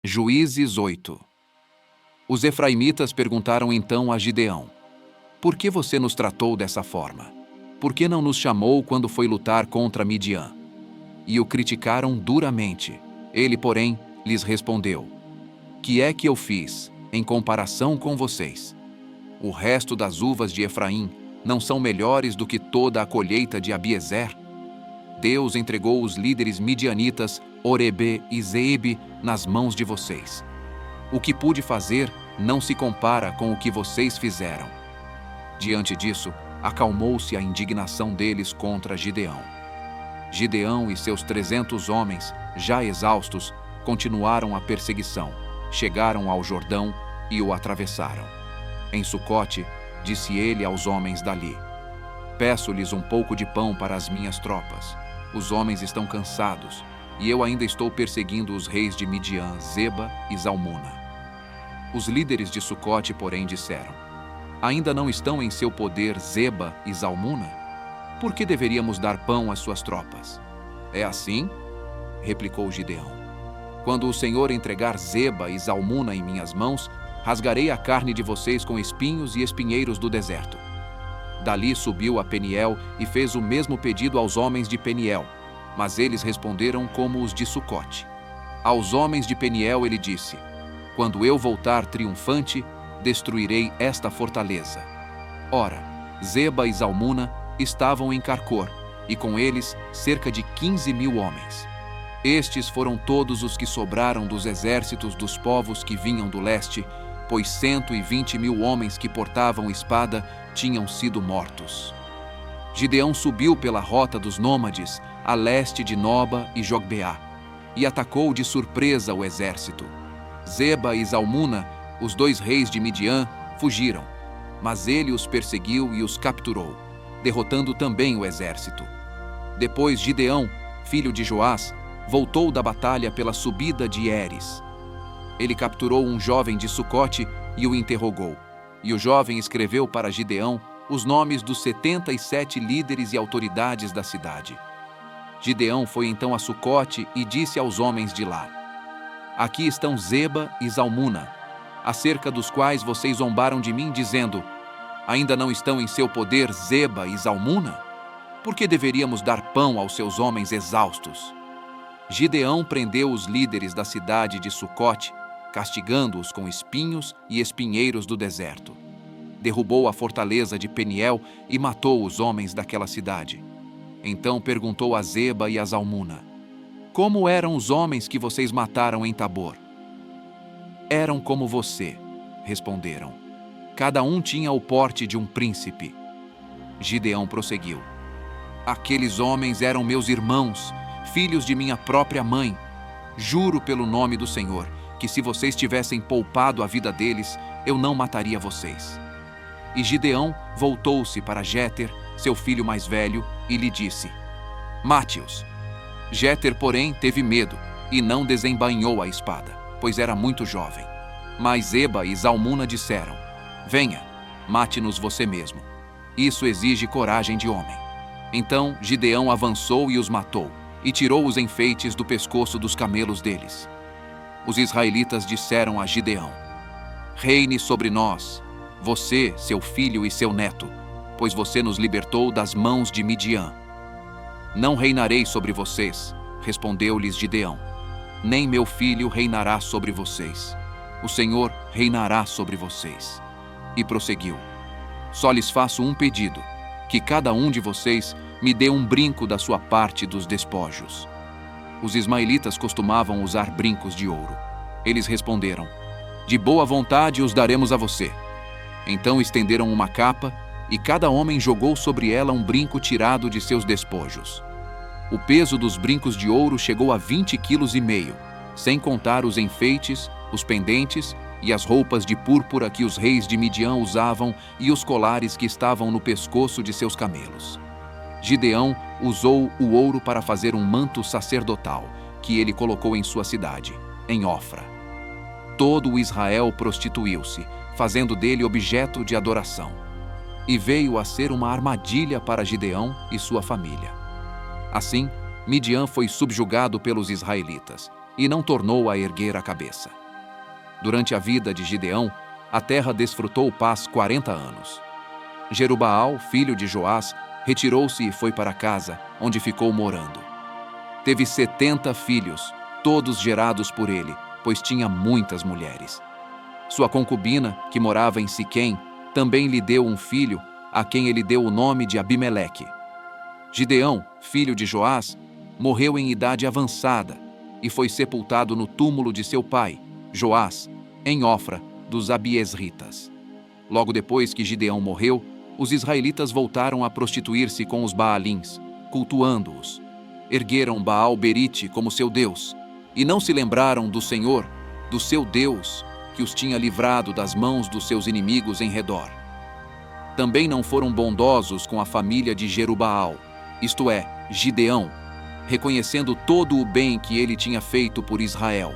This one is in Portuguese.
Juízes 8. Os efraimitas perguntaram então a Gideão: Por que você nos tratou dessa forma? Por que não nos chamou quando foi lutar contra Midian? E o criticaram duramente. Ele, porém, lhes respondeu: Que é que eu fiz, em comparação com vocês? O resto das uvas de Efraim não são melhores do que toda a colheita de Abiezer? Deus entregou os líderes midianitas, Oreb e Zeebe, nas mãos de vocês. O que pude fazer não se compara com o que vocês fizeram. Diante disso, acalmou-se a indignação deles contra Gideão. Gideão e seus 300 homens, já exaustos, continuaram a perseguição, chegaram ao Jordão e o atravessaram. Em Sucote, disse ele aos homens dali: Peço-lhes um pouco de pão para as minhas tropas. Os homens estão cansados, e eu ainda estou perseguindo os reis de Midian, Zeba e Zalmuna. Os líderes de Sucote, porém, disseram: Ainda não estão em seu poder Zeba e Zalmuna? Por que deveríamos dar pão às suas tropas? É assim? Replicou Gideão. Quando o Senhor entregar Zeba e Zalmuna em minhas mãos, rasgarei a carne de vocês com espinhos e espinheiros do deserto. Dali subiu a Peniel e fez o mesmo pedido aos homens de Peniel, mas eles responderam como os de Sucote. Aos homens de Peniel ele disse: Quando eu voltar triunfante, destruirei esta fortaleza. Ora, Zeba e Zalmuna estavam em Carcor, e com eles cerca de 15.000 homens. Estes foram todos os que sobraram dos exércitos dos povos que vinham do leste, pois 120.000 homens que portavam espada tinham sido mortos. Gideão subiu pela rota dos nômades, a leste de Noba e Jogbeá, e atacou de surpresa o exército. Zeba e Zalmuna, os 2 reis de Midian, fugiram, mas ele os perseguiu e os capturou, derrotando também o exército. Depois Gideão, filho de Joás, voltou da batalha pela subida de Heres. Ele capturou um jovem de Sucote e o interrogou. E o jovem escreveu para Gideão os nomes dos 77 líderes e autoridades da cidade. Gideão foi então a Sucote e disse aos homens de lá: Aqui estão Zeba e Zalmuna, acerca dos quais vocês zombaram de mim, dizendo: Ainda não estão em seu poder Zeba e Zalmuna? Por que deveríamos dar pão aos seus homens exaustos? Gideão prendeu os líderes da cidade de Sucote, castigando-os com espinhos e espinheiros do deserto. Derrubou a fortaleza de Peniel e matou os homens daquela cidade. Então perguntou a Zeba e a Zalmuna: Como eram os homens que vocês mataram em Tabor? Eram como você, responderam. Cada um tinha o porte de um príncipe. Gideão prosseguiu: Aqueles homens eram meus irmãos, filhos de minha própria mãe. Juro pelo nome do Senhor que se vocês tivessem poupado a vida deles, eu não mataria vocês. E Gideão voltou-se para Jéter, seu filho mais velho, e lhe disse: Mate-os. Jéter, porém, teve medo e não desembainhou a espada, pois era muito jovem. Mas Zeba e Zalmuna disseram: Venha, mate-nos você mesmo. Isso exige coragem de homem. Então Gideão avançou e os matou, e tirou os enfeites do pescoço dos camelos deles. Os israelitas disseram a Gideão: Reine sobre nós, você, seu filho e seu neto, pois você nos libertou das mãos de Midian. Não reinarei sobre vocês, respondeu-lhes Gideão. Nem meu filho reinará sobre vocês. O Senhor reinará sobre vocês. E prosseguiu: Só lhes faço um pedido, que cada um de vocês me dê um brinco da sua parte dos despojos. Os ismaelitas costumavam usar brincos de ouro. Eles responderam: De boa vontade os daremos a você. Então estenderam uma capa, e cada homem jogou sobre ela um brinco tirado de seus despojos. O peso dos brincos de ouro chegou a 20,5 kg, sem contar os enfeites, os pendentes e as roupas de púrpura que os reis de Midian usavam e os colares que estavam no pescoço de seus camelos. Gideão usou o ouro para fazer um manto sacerdotal, que ele colocou em sua cidade, em Ofra. Todo o Israel prostituiu-se, fazendo dele objeto de adoração. E veio a ser uma armadilha para Gideão e sua família. Assim, Midian foi subjugado pelos israelitas, e não tornou a erguer a cabeça. Durante a vida de Gideão, a terra desfrutou paz 40 anos. Jerubaal, filho de Joás, retirou-se e foi para casa, onde ficou morando. Teve 70 filhos, todos gerados por ele, pois tinha muitas mulheres. Sua concubina, que morava em Siquém, também lhe deu um filho, a quem ele deu o nome de Abimeleque. Gideão, filho de Joás, morreu em idade avançada e foi sepultado no túmulo de seu pai, Joás, em Ofra, dos Abiesritas. Logo depois que Gideão morreu, os israelitas voltaram a prostituir-se com os Baalins, cultuando-os. Ergueram Baal-Berite como seu Deus, e não se lembraram do Senhor, do seu Deus, que os tinha livrado das mãos dos seus inimigos em redor. Também não foram bondosos com a família de Jerubaal, isto é, Gideão, reconhecendo todo o bem que ele tinha feito por Israel.